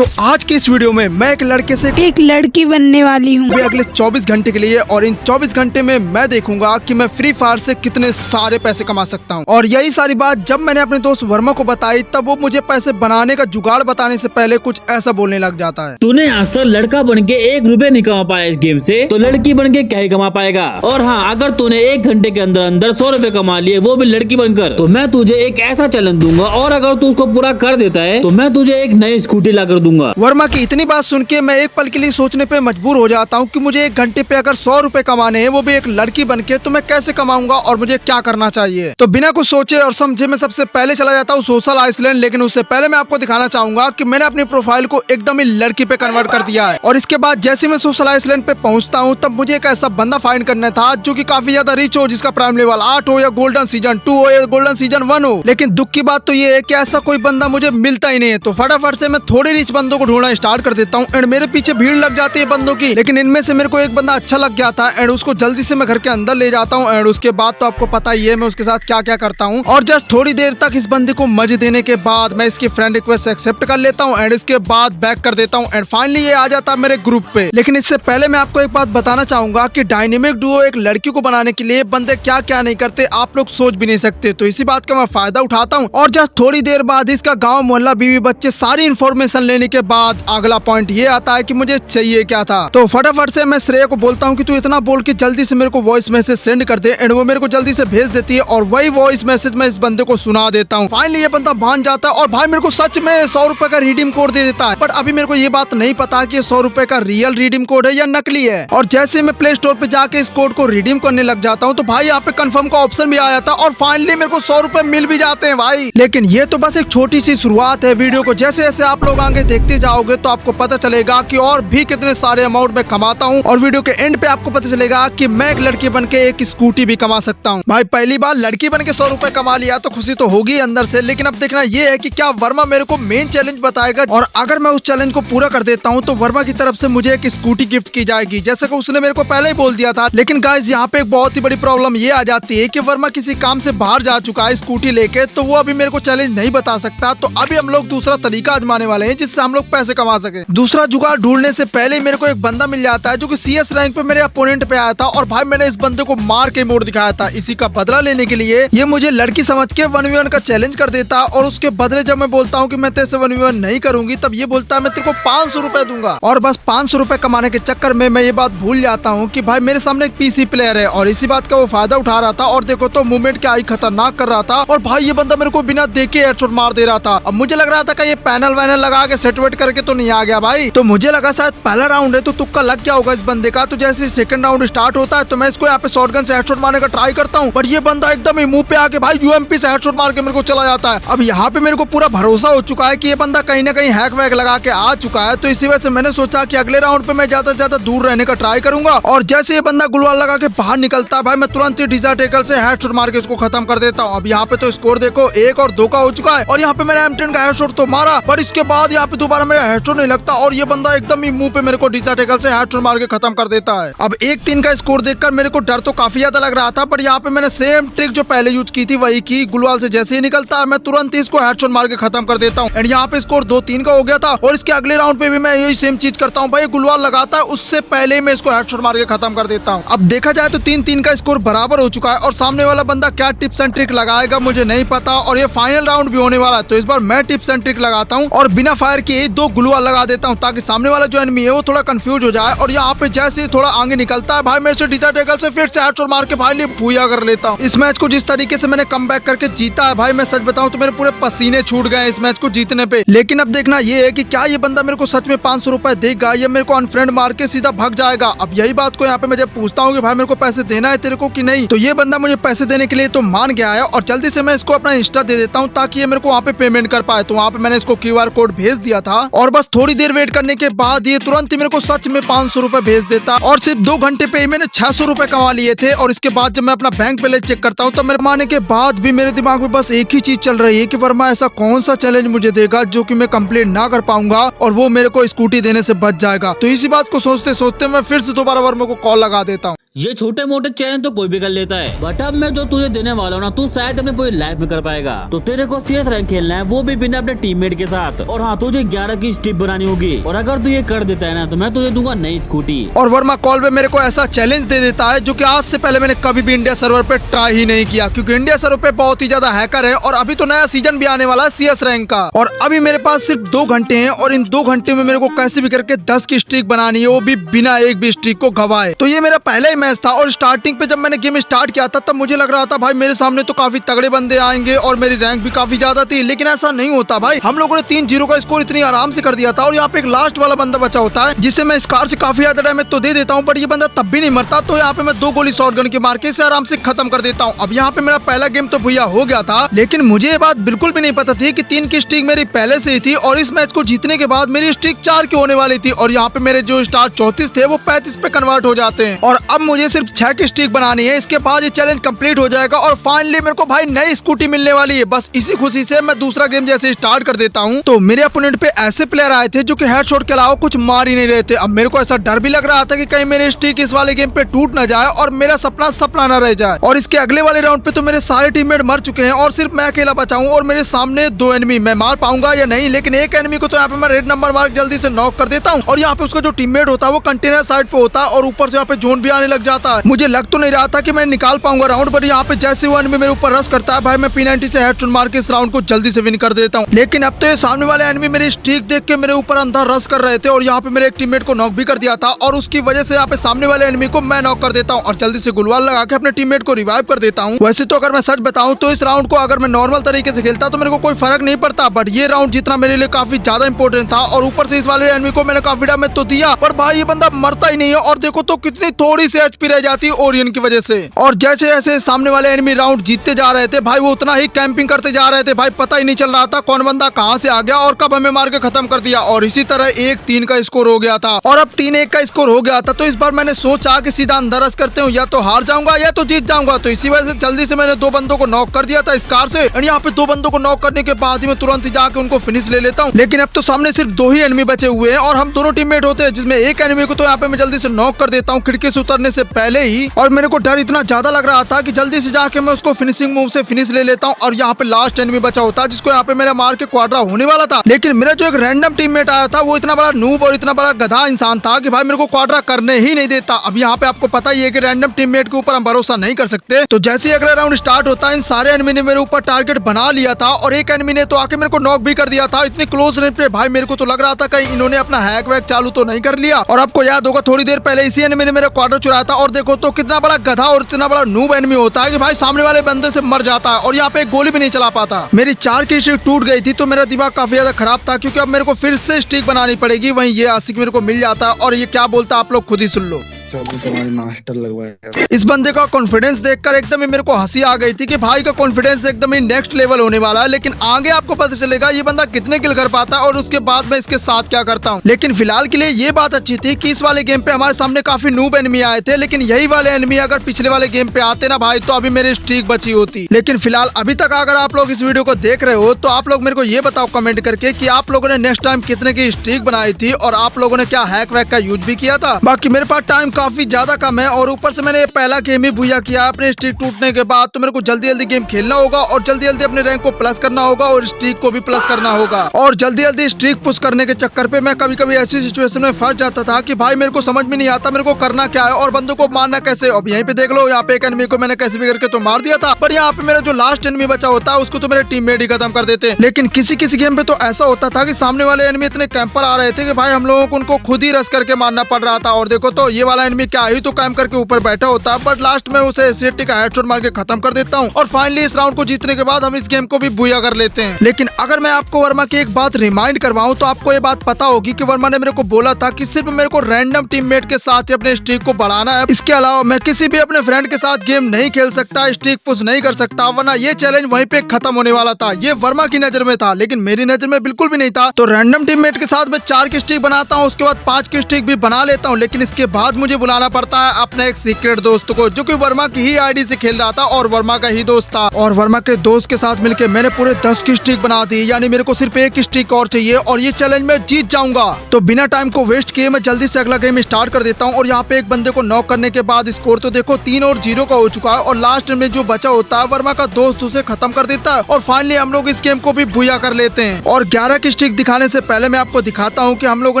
तो आज की इस वीडियो में मैं एक लड़के से एक लड़की बनने वाली हूँ अगले 24 घंटे के लिए, और इन 24 घंटे में मैं देखूंगा कि मैं फ्री फायर से कितने सारे पैसे कमा सकता हूँ। और यही सारी बात जब मैंने अपने दोस्त वर्मा को बताई, तब वो मुझे पैसे बनाने का जुगाड़ बताने से पहले कुछ ऐसा बोलने लग जाता है। तूने आज तक लड़का बन के 1 रुपए नहीं कमा पाया इस गेम से, तो लड़की बन के क्या ही कमा पाएगा। और हाँ, अगर तूने 1 घंटे के अंदर अंदर 100 रुपए कमा लिए, वो भी लड़की बनकर, तो मैं तुझे एक ऐसा चैलेंज दूंगा, और अगर तू उसको पूरा कर देता है तो मैं तुझे एक नई स्कूटी ला कर दूंगा। वर्मा की इतनी बात सुन के मैं एक पल के लिए सोचने पे मजबूर हो जाता हूँ कि मुझे 1 घंटे पे अगर 100 रुपए कमाने हैं, वो भी एक लड़की बन के, तो मैं कैसे कमाऊंगा और मुझे क्या करना चाहिए। तो बिना कुछ सोचे और समझे मैं सबसे पहले चला जाता हूँ सोशल आइसलैंड। लेकिन उससे पहले मैं आपको दिखाना चाहूंगा कि मैंने अपनी प्रोफाइल को एकदम ही लड़की पे कन्वर्ट कर दिया है। और इसके बाद जैसे मैं सोशल आइसलैंड पे पहुंचता हूँ, तब मुझे एक ऐसा बंदा फाइंड करना था जो कि काफी ज्यादा रिच हो, जिसका प्राइम लेवल 8 हो, या गोल्डन सीजन 2 हो, या गोल्डन सीजन 1 हो। लेकिन दुख की बात तो ये है कि ऐसा कोई बंदा मुझे मिलता ही नहीं है। तो फटाफट से मैं थोड़े रिच बंदों को ढूंढना स्टार्ट कर देता हूँ, एंड मेरे पीछे भीड़ लग जाती है बंदों की। लेकिन इनमें से मेरे को एक बंदा अच्छा लग गया था, एंड उसको जल्दी से मैं घर के अंदर ले जाता हूँ। एंड उसके बाद तो आपको पता ही है मैं उसके साथ क्या क्या करता हूँ। और जस्ट थोड़ी देर तक इस बंदे को मजे देने के बाद मैं इसकी फ्रेंड रिक्वेस्ट एक्सेप्ट कर लेता हूँ, एंड इसके बाद बैक कर देता हूँ। एंड फाइनली ये आ जाता है मेरे ग्रुप पे। लेकिन इससे पहले मैं आपको एक बात बताना चाहूंगा कि डायनेमिक डुओ एक लड़की को बनाने के लिए बंदे क्या क्या नहीं करते, आप लोग सोच भी नहीं सकते। तो इसी बात का मैं फायदा उठाता हूँ, और जस्ट थोड़ी देर बाद इसका गाँव मोहल्ला बीवी बच्चे सारी इन्फॉर्मेशन लेने के बाद अगला पॉइंट ये आता है कि मुझे चाहिए क्या था। तो फटाफट से मैं श्रेया को बोलता हूँ कि तू इतना बोल के जल्दी से मेरे को वॉइस मैसेज सेंड कर दे। एंड वो मेरे को जल्दी से भेज देती है, और वही वॉइस मैसेज मैं इस बंदे को सुना देता हूँ। फाइनली ये बंदा मान जाता है, और भाई मेरे को सच में 100 रुपए का रिडीम कोड दे देता है। बट अभी मेरे को ये बात नहीं पता कि 100 रुपए का रियल रिडीम कोड है या नकली है। और जैसे मैं प्ले स्टोर पे जाके इस कोड को रिडीम करने लग जाता हूँ, तो भाई यहाँ पे कंफर्म का ऑप्शन भी आ जाता है, और फाइनली मेरे को 100 रुपए मिल भी जाते हैं भाई। लेकिन ये तो बस एक छोटी सी शुरुआत है। वीडियो को जैसे जैसे आप लोग आगे देखते जाओगे तो आपको पता चलेगा कि और भी कितने सारे अमाउंट में कमाता हूँ। और वीडियो के एंड पे आपको पता चलेगा कि मैं एक लड़की बन के एक स्कूटी भी कमा सकता हूँ। भाई पहली बार लड़की बन के 100 रुपए कमा लिया तो खुशी तो होगी अंदर से। लेकिन अब देखना ये है कि क्या वर्मा मेरे को मेन चैलेंज बताएगा, और अगर मैं उस चैलेंज को पूरा कर देता हूँ तो वर्मा की तरफ से मुझे एक स्कूटी गिफ्ट की जाएगी, जैसे कि उसने मेरे को पहले ही बोल दिया था। लेकिन गाइस यहाँ पे एक बहुत ही बड़ी प्रॉब्लम ये आ जाती है कि वर्मा किसी काम से बाहर जा चुका है स्कूटी लेके, तो वो अभी मेरे को चैलेंज नहीं बता सकता। तो अभी हम लोग दूसरा तरीका आजमाने वाले हैं जिससे हम लोग पैसे कमा सके। दूसरा जुगाड़ ढूंढने से पहले मेरे को एक बंदा मिल जाता है जो कि CS रैंक पे मेरे अपोनेंट पे आया था, और भाई मैंने इस बंदे को मार के मोड़ दिखाया था। इसी का बदला लेने के लिए ये मुझे लड़की समझ के 1v1 का चैलेंज कर देता, और उसके बदले जब मैं बोलता हूँ कि मैं तेरे से 1v1 नहीं करूंगी, तब ये बोलता है मैं तेरे को 500 रुपए दूंगा। और बस 500 रुपए कमाने के चक्कर में मैं ये बात भूल जाता हूँ कि भाई मेरे सामने एक PC प्लेयर है, और इसी बात का वो फायदा उठा रहा था। और देखो तो मूवमेंट क्या ही खतरनाक कर रहा था, और भाई ये बंदा मेरे को बिना देखे हेडशॉट मार दे रहा था। अब मुझे लग रहा था कि ये पैनल वैनल लगा के सेट वेट करके तो नहीं आ गया भाई। तो मुझे लगा शायद पहला राउंड है तो तुक्का लग गया होगा इस बंदे का। तो जैसे सेकंड राउंड स्टार्ट होता है तो मैं इसको यहाँ पे शॉटगन से हेडशॉट मारने का ट्राई करता हूँ, बट ये बंदा एकदम ही मुंह पे आके भाई UMP से हेडशॉट मार के मेरे को चला जाता है। अब यहाँ पे मेरे को पूरा भरोसा हो चुका है कि ये बंदा कहीं ना कहीं हैक वैक लगा के आ चुका है। तो इसी वजह से मैंने सोचा कि अगले राउंड पे मैं ज्यादा से ज्यादा दूर रहने का ट्राई करूंगा। और जैसे ये बंदा गुलवाल लगा के बाहर निकलता है, भाई मैं तुरंत ही डिजाटेकल से हेडशॉट मार के इसको खत्म कर देता हूँ। अब यहाँ पे तो स्कोर देखो 1 और 2 का हो चुका है, और यहाँ पे मैंने M10 का हेडशॉट तो मारा, पर इसके बाद यहाँ पे दोबारा मेरा हेडशॉट नहीं लगता, और ये बंदा एकदम ही मुंह पे मेरे को डिजाटेकल से हेडशॉट मार के खत्म कर देता है। अब 1-3 का स्कोर देखकर मेरे को डर तो काफी ज्यादा लग रहा था, पर यहाँ पे मैंने सेम ट्रिक जो पहले यूज की थी वही की। गुलवाल से जैसे ही निकलता है मैं तुरंत ही इसको हेडशॉट मार के खत्म कर देता हूँ। एंड यहाँ पे स्कोर 2-3 का हो गया था, और इसके अगले राउंड पे भी मैं यही सेम चीज करता हूँ। भाई गुलवाल लगाता है उससे पहले ही मैं इसको हेडशॉट मार के खत्म कर देता हूँ। अब देखा जाए तो 3-3 का स्कोर बराबर हो चुका है, और सामने वाला बंदा क्या टिप्स एंड ट्रिक लगाएगा मुझे नहीं पता। और ये फाइनल राउंड भी होने वाला है, तो इस बार मैं टिप्स एंड ट्रिक लगाता हूँ, और बिना फायर किए 2 गुलवाल लगा देता हूँ, ताकि सामने वाला जो एनिमी है वो थोड़ा कंफ्यूज हो जाए। और यहाँ पे जैसे ही थोड़ा आगे निकलता है, भाई मैं इसे डिजाटेकल से फिर से हेडशॉट मार के भाई पूजा कर लेता हूँ। इस मैच को जिस तरीके से मैंने कमबैक करके जीता है, भाई मैं सच बताऊं तो मेरे पूरे पसीने छूट गए इस मैच को जीतने पे। लेकिन अब देखना ये है कि क्या ये बंदा मेरे को सच में 500 रुपए देगा, या मेरे को अनफ्रेंड मार के सीधा भाग जाएगा। अब यही बात को यहाँ पे मैं जब पूछता हूँ कि भाई मेरे को पैसे देना है तेरे को कि नहीं, तो ये बंदा मुझे पैसे देने के लिए तो मान गया है, और जल्दी से मैं इसको अपना इंस्टा दे देता हूँ ताकि ये मेरे को वहाँ पे पेमेंट कर पाए। तो वहाँ पे मैंने इसको QR कोड भेज दिया था, और बस थोड़ी देर वेट करने के बाद ये तुरंत ही मेरे को सच में 500 रुपए भेज देता, और सिर्फ 2 घंटे पे ही मैंने 600 रुपए कमा लिए थे। और इसके बाद जब मैं अपना बैंक बैलेंस चेक करता हूँ, तो मेरे माने के बाद भी मेरे दिमाग में बस एक ही चीज चल रही है कि वर्मा ऐसा कौन सा चैलेंज मुझे देगा जो कि मैं कंप्लीट ना कर पाऊंगा, और वो मेरे को स्कूटी देने से बच जाएगा। तो इसी बात को सोचते सोचते मैं फिर से दोबारा वर्मा को कॉल लगा देता हूँ। ये छोटे मोटे चैलेंज तो कोई भी कर लेता है, बट अब मैं जो तुझे देने वाला हूँ ना, तू शायद अपने पूरी लाइफ में कर पाएगा। तो तेरे को CS रैंक खेलना है, वो भी बिना अपने टीममेट के साथ। और हाँ, तुझे 11 की स्ट्रिप बनानी होगी, और अगर तू ये कर देता है ना, तो मैं तुझे दूंगा नई स्कूटी। और वर्मा कॉल पे मेरे को ऐसा चैलेंज दे देता है जो कि आज से पहले मैंने कभी भी इंडिया सर्वर पे ट्राई ही नहीं किया, क्योंकि इंडिया सर्वर पे बहुत ही ज्यादा हैकर है और अभी तो नया सीजन भी आने वाला है CS रैंक का। और अभी मेरे पास सिर्फ 2 घंटे हैं और इन 2 घंटे में मेरे को कैसे भी करके 10 की स्ट्रीक बनानी है, वो भी बिना एक भी स्ट्रीक को गवाए। तो ये मेरा पहला ही मैच था और स्टार्टिंग पे जब मैंने गेम स्टार्ट किया था तब मुझे लग रहा था भाई मेरे सामने तो काफी तगड़े बंदे आएंगे और मेरी रैंक भी काफी ज्यादा थी, लेकिन ऐसा नहीं होता भाई। हम लोगों ने 3-0 का स्कोर इतनी आराम से कर दिया था और यहाँ पे एक लास्ट वाला बंदा बचा होता है जिसे मैं स्कार से काफी ज्यादा डैमेज तो दे देता हूँ, बट ये बंदा तब भी नहीं मरता। तो यहाँ पे मैं 2 गोली शॉटगन के मार के इसे आराम से खत्म कर देता हूँ। अब यहाँ पे मेरा पहला गेम तो भैया हो गया था, लेकिन मुझे ये बात बिल्कुल भी नहीं पता थी कि 3 की स्ट्रीक मेरी पहले से ही थी और इस मैच को जीतने के बाद मेरी स्ट्रीक 4 की होने वाली थी। और यहाँ पे मेरे जो स्टार 34 थे वो 35 पे कन्वर्ट हो जाते हैं और अब मुझे सिर्फ 6 की स्ट्रीक बनानी है। इसके बाद ये चैलेंज कंप्लीट हो जाएगा और फाइनली मेरे को भाई नई स्कूटी मिलने वाली है। बस इसी खुशी से मैं दूसरा गेम जैसे स्टार्ट कर देता हूँ। तो मेरे अपोनेंट पे ऐसे प्लेयर आए थे जो कि हेडशॉट के अलावा कुछ मार ही नहीं रहे थे। अब मेरे को ऐसा डर भी लग रहा था कि कहीं मेरी स्ट्रीक इस वाले गेम पे टूट ना जाए और मेरा सपना सपना न रह जाए। और इसके अगले वाले राउंड पे तो मेरे सारे टीममेट मर चुके हैं और सिर्फ मैं अकेला बचा हूँ और मेरे सामने 2 एनिमी। मैं मार पाऊंगा या नहीं, लेकिन एक एनिमी को तो यहाँ पे मैं रेड नंबर मार्क जल्दी से नॉक कर देता हूँ। और यहाँ पे उसका जो टीममेट होता है वो कंटेनर साइड पे होता है और ऊपर से यहाँ पे जोन भी आने लग जाता है। मुझे लग तो नहीं रहा था कि मैं निकाल पाऊंगा राउंड, बट यहाँ पे जैसे वो एनिमी मेरे ऊपर रश करता है भाई मैं P90 से हेडशॉट मार के इस राउंड को जल्दी से विन कर देता हूँ। लेकिन अब तो ये सामने वाले एनिमी मेरी स्ट्रीक देख के मेरे ऊपर अंदर रश कर रहे थे और यहाँ पे मेरे एक टीममेट को नॉक भी कर दिया था और उसकी वजह से यहाँ पे सामने वाले एनिमी को मैं नॉक कर देता हूँ और जल्दी से गुलवाल लगा के अपने टीममेट को रिवाइव कर देता हूँ। वैसे तो अगर मैं सच बताऊं तो इस राउंड को अगर मैं नॉर्मल तरीके से खेलता तो मेरे को कोई फर्क नहीं पड़ता, बट ये राउंड जीतना मेरे लिए काफी ज्यादा इंपॉर्टेंट था। और ऊपर से इस वाले एनिमी को मैंने काफी डैमेज तो दिया, पर भाई ये बंदा मरता ही नहीं है और देखो तो कितनी थोड़ी सी HP रह जाती है ओरियन की वजह से। और जैसे जैसे सामने वाले एनिमी राउंड जीतते जा रहे थे भाई वो उतना ही कैंपिंग करते जा रहे थे। भाई पता ही नहीं चल रहा था कौन बंदा कहाँ से आ गया और कब हमें मार के खत्म कर दिया। और इसी तरह 1-3 का स्कोर हो गया था और अब 3-1 का स्कोर हो गया था। तो इस बार मैंने सोचा कि सीधा अंदरस करते हूँ, या तो हार जाऊंगा या तो जीत जाऊंगा। तो इसी वजह से जल्दी से मैंने 2 बंदों को नॉक कर दिया था स्कार से और यहाँ पे 2 बंदों को नॉक करने के बाद ही मैं तुरंत ही जाके उनको फिनिश ले लेता हूँ। लेकिन अब तो सामने सिर्फ 2 ही एनिमी बचे हुए हैं और हम दोनों टीममेट होते हैं, जिसमें एक एनिमी को तो यहाँ पे मैं जल्दी से नॉक कर देता हूँ खिड़की से उतरने से पहले ही। और मेरे को डर इतना ज्यादा लग रहा था कि जल्दी से जाके मैं उसको फिनिशिंग मूव से फिनिश ले लेता हूँ। और यहाँ पे लास्ट एनिमी बचा होता है जिसको यहाँ पे मेरा मार के क्वाड्रा होने वाला था, लेकिन मेरा जो एक रैंडम टीममेट आया था वो इतना बड़ा नूब और इतना बड़ा गधा इंसान था कि भाई मेरे को क्वाड्रा करने ही नहीं देता। अब यहाँ पे आपको पता ही है कि रैंडम टीममेट के ऊपर हम भरोसा नहीं कर सकते। तो जैसे ही अगला राउंड स्टार्ट होता है इन सारे एनिमी ने मेरे ऊपर टारगेट बना लिया था और एक एनिमी ने तो आके मेरे को नॉक भी कर दिया था इतनी क्लोज रेंज पे। भाई मेरे को तो लग रहा था कहीं इन्होंने अपना हैक वैक चालू तो नहीं कर लिया। और आपको याद होगा थोड़ी देर पहले इसी एनिमी ने मेरा क्वार्टर चुराया था और देखो तो कितना बड़ा गधा और इतना बड़ा नूब एनिमी होता है कि भाई सामने वाले बंदे से मर जाता है और यहाँ पे एक गोली भी नहीं चला पाता। मेरी 4 की स्ट्रीक टूट गई थी तो मेरा दिमाग काफी ज्यादा खराब था, क्योंकि अब मेरे को फिर से स्ट्रीक बनानी पड़ेगी। वहीं ये आशिक मेरे को मिल जाता और ये क्या बोलता आप लोग खुद ही सुन लो। तुम्हारी मास्टर लगवाया। इस बंदे का कॉन्फिडेंस देखकर एकदम ही मेरे को हंसी आ गई थी कि भाई का कॉन्फिडेंस एकदम ही नेक्स्ट लेवल होने वाला है। लेकिन आगे आपको पता चलेगा ये बंदा कितने किल कर पाता है और उसके बाद मैं इसके साथ क्या करता हूँ। लेकिन फिलहाल के लिए ये बात अच्छी थी कि इस वाले गेम पे हमारे सामने काफी नूब एनिमी आए थे, लेकिन यही वाले एनिमी अगर पिछले वाले गेम पे आते ना भाई तो अभी मेरी स्ट्रीक बची होती। लेकिन फिलहाल अभी तक अगर आप लोग इस वीडियो को देख रहे हो तो आप लोग मेरे को ये बताओ कमेंट करके कि आप लोगों ने नेक्स्ट टाइम कितने की स्ट्रीक बनाई थी और आप लोगों ने क्या हैक वैक का यूज भी किया था। बाकी मेरे पास टाइम काफी ज्यादा कम है और ऊपर से मैंने पहला गेम ही भूया किया अपने स्ट्रीक टूटने के बाद, तो मेरे को जल्दी जल्दी गेम खेलना होगा और जल्दी जल्दी अपने रैंक को प्लस करना होगा और स्ट्रीक को भी प्लस करना होगा। और जल्दी जल्दी स्ट्रीक पुश करने के चक्कर पे मैं कभी कभी ऐसी सिचुएशन में फंस जाता था कि भाई मेरे को समझ में नहीं आता मेरे को करना क्या है और बंदों को मारना कैसे। अब यहीं पे देख लो यहाँ पे एक एनिमी को मैंने कैसे भी करके तो मार दिया था, पर यहाँ पे मेरा जो लास्ट एनिमी बचा होता है उसको तो मेरे टीममेट ही खत्म कर देते। लेकिन किसी किसी गेम पे तो ऐसा होता था कि सामने वाले एनिमी इतने कैंपर आ रहे थे कि भाई हम लोगों को उनको खुद ही रश करके मारना पड़ रहा था। और देखो तो ये वाला एनिमी क्या ही तो कैंप करके ऊपर बैठा होता है, बट लास्ट में उसे सेफ्टी का हेडशॉट मार के खत्म कर देता हूँ। और फाइनली इस राउंड को जीतने के बाद हम इस गेम को भी भूया कर लेते हैं। लेकिन अगर मैं आपको वर्मा की एक बात रिमाइंड करवाऊं तो आपको ये बात पता होगी कि वर्मा ने मेरे को बोला था कि सिर्फ मेरे को रैंडम टीममेट के साथ ही अपने स्ट्रीक को बढ़ाना है, इसके अलावा मैं किसी भी अपने फ्रेंड के साथ गेम नहीं खेल सकता, स्ट्रीक पुश नहीं कर सकता, वरना ये चैलेंज वहीं पे खत्म होने वाला था। ये वर्मा की नजर में था लेकिन मेरी नजर में बिल्कुल भी नहीं था। तो रैंडम टीममेट के साथ मैं 4 की स्ट्रीक बनाता हूँ, उसके बाद 5 की स्ट्रीक भी बना लेता हूँ, लेकिन इसके बाद मुझे बुलाना पड़ता है अपने एक सीक्रेट दोस्त को, जो कि वर्मा की ही आईडी से खेल रहा था और वर्मा का ही दोस्त था। और वर्मा के दोस्त के साथ मिलकर मैंने पूरे 10 की स्ट्रीक बना दी, यानी मेरे को सिर्फ एक स्ट्रीक और चाहिए और ये चैलेंज में जीत जाऊंगा। तो बिना टाइम को वेस्ट किए मैं जल्दी से अगला गेम स्टार्ट कर देता हूँ। और यहाँ पे एक बंदे को नॉक करने के बाद स्कोर तो देखो 3 और 0 का हो चुका है और लास्ट में जो बचा होता है वर्मा का दोस्त उसे खत्म कर देता है और फाइनली हम लोग इस गेम को भी भूया कर लेते हैं। और 11 की स्ट्रीक दिखाने से पहले मैं आपको दिखाता हूँ कि हम लोगों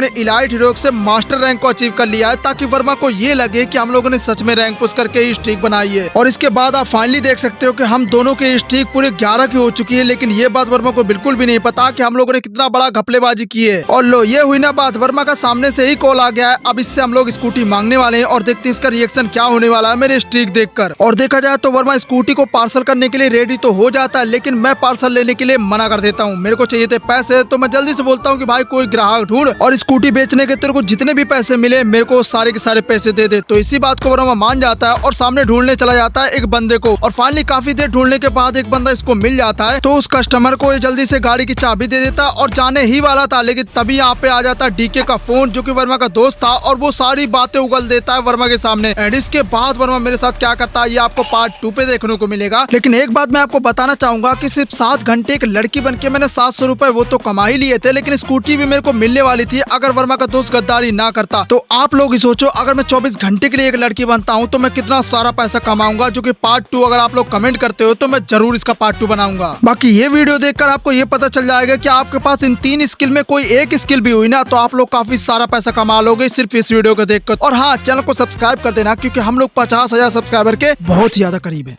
ने इलाइट हीरो से मास्टर रैंक को अचीव कर लिया है, ताकि वर्मा को ये लगे कि हम लोगों ने सच में रैंक पुश करके ही स्ट्रीक बनाई है। और इसके बाद आप फाइनली देख सकते हो कि हम दोनों की स्ट्रीक पूरे 11 की हो चुकी है, लेकिन ये बात वर्मा को बिल्कुल भी नहीं पता कि हम लोगों ने कितना बड़ा घपलेबाजी की है। और लो ये हुई ना बात, वर्मा का सामने से ही कॉल आ गया है। अब इससे हम लोग स्कूटी मांगने वाले हैं और देखते हैं इसका रिएक्शन क्या होने वाला है मेरे स्ट्रीक देखकर। और देखा जाए तो वर्मा स्कूटी को पार्सल करने के लिए रेडी तो हो जाता है, लेकिन मैं पार्सल लेने के लिए मना कर देता हूँ। मेरे को चाहिए थे पैसे, तो मैं जल्दी से बोलता हूँ कि भाई कोई ग्राहक ढूंढ और स्कूटी बेचने के तेरे को जितने भी पैसे मिले मेरे को सारे के सारे पैसे दे दे। तो इसी बात को वर्मा मान जाता है और सामने ढूंढने चला जाता है एक बंदे को। और फाइनली काफी देर ढूंढने के बाद एक बंदा इसको मिल जाता है, तो उस कस्टमर को ये जल्दी से गाड़ी की चाबी दे देता है और जाने ही वाला था, लेकिन तभी यहाँ पे आ जाता है डीके का फोन, जो कि वर्मा का दोस्त था, और वो सारी बातें उगल देता है वर्मा के सामने। एंड इसके बाद वर्मा मेरे साथ क्या करता है ये आपको पार्ट 2 पे देखने को मिलेगा। लेकिन एक बात मैं आपको बताना चाहूंगा कि सिर्फ 7 घंटे एक लड़की बनके मैंने 700 रुपए वो तो कमा ही लिए थे, लेकिन स्कूटी भी मेरे को मिलने वाली थी अगर वर्मा का दोस्त गद्दारी ना करता। तो आप लोग ही सोचो, अगर मैं 24 घंटे के लिए एक लड़की बनता हूँ तो मैं कितना सारा पैसा कमाऊंगा, जो कि पार्ट 2 अगर आप लोग कमेंट करते हो तो मैं जरूर इसका पार्ट 2 बनाऊंगा। बाकी ये वीडियो देखकर आपको ये पता चल जाएगा कि आपके पास इन 3 स्किल में कोई एक स्किल भी हुई ना तो आप लोग काफी सारा पैसा कमा लोगे सिर्फ इस वीडियो को देखकर। और हाँ, चैनल को सब्सक्राइब कर देना, क्योंकि हम लोग 50,000 सब्सक्राइबर के बहुत ही ज्यादा करीब है।